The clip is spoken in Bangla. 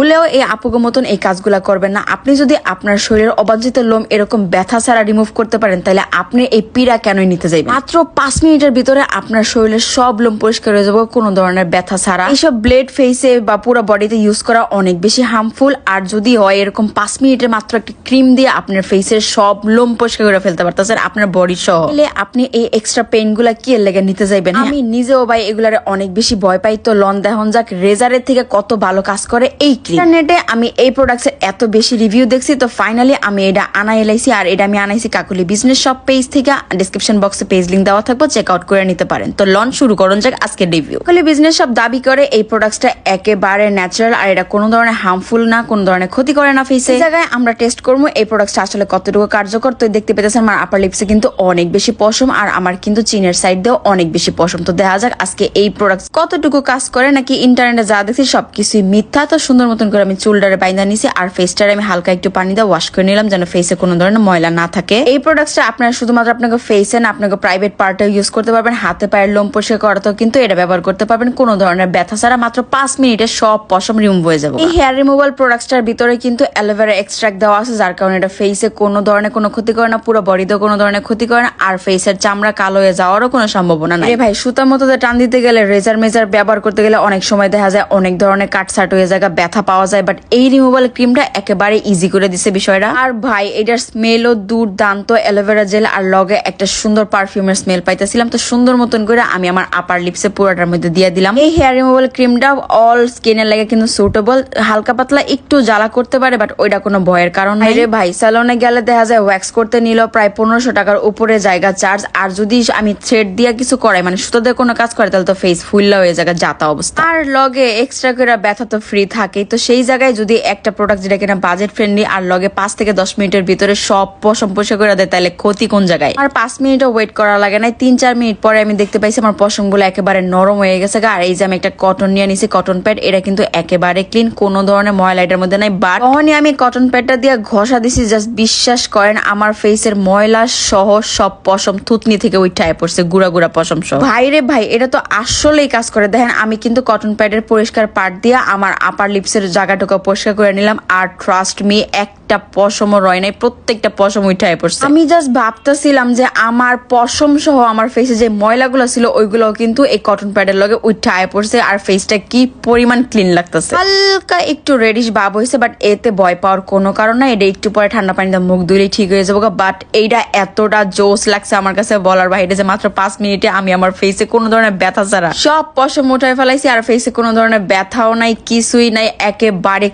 ভুলেও এই আপুগো মতন এই কাজগুলা করবেন না। আপনি যদি আপনার শরীরের অবাঞ্ছিত লোম এরকম ব্যথা ছাড়া রিমুভ করতে পারেন তাহলে আপনি এই পীড়া কেনই নিতে যাবেন। মাত্র 5 মিনিটের ভিতরে আপনার শরীরের সব লোম পরিষ্কার হয়ে যাবে কোনো ধরনের ব্যথা ছাড়া। এইসব ব্লেড ফেসে বা পুরো বডিতে ইউজ করা অনেক বেশি হার্মফুল। আর যদি হয় এরকম 5 মিনিটের মাত্র একটা ক্রিম দিয়ে আপনার ফেসের সব লোম পরিষ্কার করে ফেলতে পারতেছেন আপনার বডি সহ। আপনি এই এক্সট্রা পেইন গুলা কি এর লেগে নিতে যাইবেন? আমি নিজেও ভাই এগুলারে অনেক বেশি ভয় পাই। তো লন দেখুন যাক রেজারের থেকে কত ভালো কাজ করে এই ক্রিম। ইন্টারনেটে আমি এই প্রোডাক্টের এত বেশি রিভিউ দেখছি, তো ফাইনালি আমি এটা আনাই এলাইছি। আর এটা আমি আনাইছি কাকুলি বিজনেস শপ পেজ থেকে। ডিসক্রিপশন বক্সে পেজ লিংক দেওয়া থাকবে, চেক আউট করে নিতে পারেন। তো লন শুরু করুন যাক আজকে রিভিউ। কাকুলি বিজনেস শপ দাবি করে এই প্রোডাক্টটা একেবারে ন্যাচারাল আর এটা কোনো ধরনের হার্মফুল না, কোনো ধরনের ক্ষতি করে না ফেসে। এই জায়গায় আমরা টেস্ট করবো এই প্রোডাক্টটা আসলে কতটুকু কার্যকর। তো দেখতে পেতেছেন আমার আপার লিপসে কিন্তু অনেক বেশি পশম আর আমার কিন্তু চিনের সাইড দিয়েও অনেক বেশি পশম। তো দেখা যাক আজকে এই প্রোডাক্ট কতটুকু কাজ করে, নাকি ইন্টারনেটে যা দেখছি সবকিছুই মিথ্যা। তো সুন্দর মতন করে আমি চুলটারে বাইন্দা নিছি আর ফেসটারে আমি হালকা একটু পানি দিয়ে ওয়াশ করে নিলাম যেন ফেসে কোনো ধরনের ময়লা না থাকে। এই প্রোডাক্টটা আপনারা শুধুমাত্র আপনাকে ফেসে না আপনাকে প্রাইভেট পার্টে ইউজ করতে পারবেন। হাতে পায়ের লোম পরিষ্কার করাতেও কিন্তু এটা ব্যবহার করতে পারবেন কোনো ধরনের ব্যথা ছাড়া। মাত্র 5 মিনিটে সব পশম রিমুভ হয়ে যাবে। এই হেয়ার রিমুভাল প্রোডাক্টটার ভিতরে কিন্তু অ্যালোভেরা এক্সট্রাক্ট দেওয়া আছে, যার কারণে এটা ফেসে কোনো ধরনের কোনো ক্ষতি করে না, পুরো বডিতেও কোনো ধরনের ক্ষতি করে না, আর ফেসের চামড়া কালো হয়ে যাওয়ারও কোনো সম্ভাবনা নাই। ভাই সুতার মতো টান দিতে গেলে রেজার মেজার ব্যবহার করতে গেলে অনেক সময় দেখা যায় অনেক ধরনের কাটসাট হয়ে যায়, ব্যথা পাওয়া যায়। বাট এই রিমুভাল ক্রিমটা একেবারে ইজি করে দিছে বিষয়টা। আর ভাই এটার স্মেলও দুর্দান্ত, অ্যালোভেরা জেল আর লগে একটা সুন্দর পারফিউমের স্মেল পাইতেছিলাম। তো সুন্দর মতন করে আমি আমার আপার লিপসে পুরোটার মধ্যে দিয়ে দিলাম। এই হেয়ার রিমুভাল ক্রিমটা অল স্কিনের লাগে কিন্তু সুটেবল। হালকা পাতলা একটু জ্বালা করতে পারে বাট ওইটা কোনো ভয়ের কারণ নাই রে ভাই। স্যালনে গেলে দেখা যায় ওয়্যাক্স করতে নিল প্রায় 1500 টাকার উপরে জায়গা চার্জ। আর যদি আমি থ্রেড দিয়ে কিছু করাই মানে সুতো দিয়ে কোনো কাজ করে তাহলে তো ফেস ফুললা হয়ে যায় যাতা অবস্থা। আর লগে এক্সট্রা করে ব্যথা তো ফ্রি থাকেই। তো সেই জায়গায় যদি একটা প্রোডাক্ট যেটা কিনা বাজেট ফ্রেন্ডলি আর লগে 5 থেকে 10 মিনিটের ভিতরে সব পশম পরিষ্কার করে দেয় তাহলে ক্ষতি কোন জায়গায়? আর 5 মিনিটও ওয়েট করা লাগে না, 3-4 মিনিট পরে আমি দেখতে পাইছি আমার পশম গুলো একেবারে নরম হয়ে গেছে। আর এই যে আমি একটা কটন নিয়ে নিছি, কটন প্যাড, এটা কিন্তু একেবারে ক্লিন, কোনো ধরনের ময়লা এটার মধ্যে নাই। বাট তখনই আমি কটন প্যাডটা দিয়ে ঘষা দিছি, জাস্ট বিশ্বাস করেন আমার ফেসের ময়লা সহ সব পশম থুতনি থেকে উঠায় পড়ছে, গুড়া গুড়া পশম সহ। ভাই রে ভাই এটা তো আসলেই কাজ করে। দেখেন আমি কিন্তু কটন প্যাডের পরিষ্কার পার্ট দিয়ে আমার আপার লিপসের জায়গাটুকু পরিষ্কার করে নিলাম আর ট্রাস্ট মি একটা পশমও রয় নাই, প্রত্যেকটা পশম উঠায় পড়ছে। আমি জাস্ট ভাবতেছিলাম যে আমার পশম সহ আমার ফেসে যে ময়লাগুলো ছিল ওইগুলো কিন্তু এই কটন প্যাডের লগে উঠায় পড়ছে আর ফেসটা কি পরিমাণ ক্লিন লাগতেছে। হালকা একটু রেডিশ ভাব হয়েছে বাট এতে ভয় পাওয়ার কোনো কারণ নাই, এটা একটু পরে ঠান্ডা পানিতে মুখ ধুলেই ঠিক হয়ে যাবো। বাট এইটা এতটা জোস লাগছে আমার কাছে বলার বাইরে যে মাত্র 5 মিনিটে আমি আমার ফেসে কোনো ধরনের ব্যথা ছাড়া সব পশম উঠায় ফেলাইছি আর ফেসে কোনো ধরনের ব্যথাও নাই, কিছুই নাই, একেবারে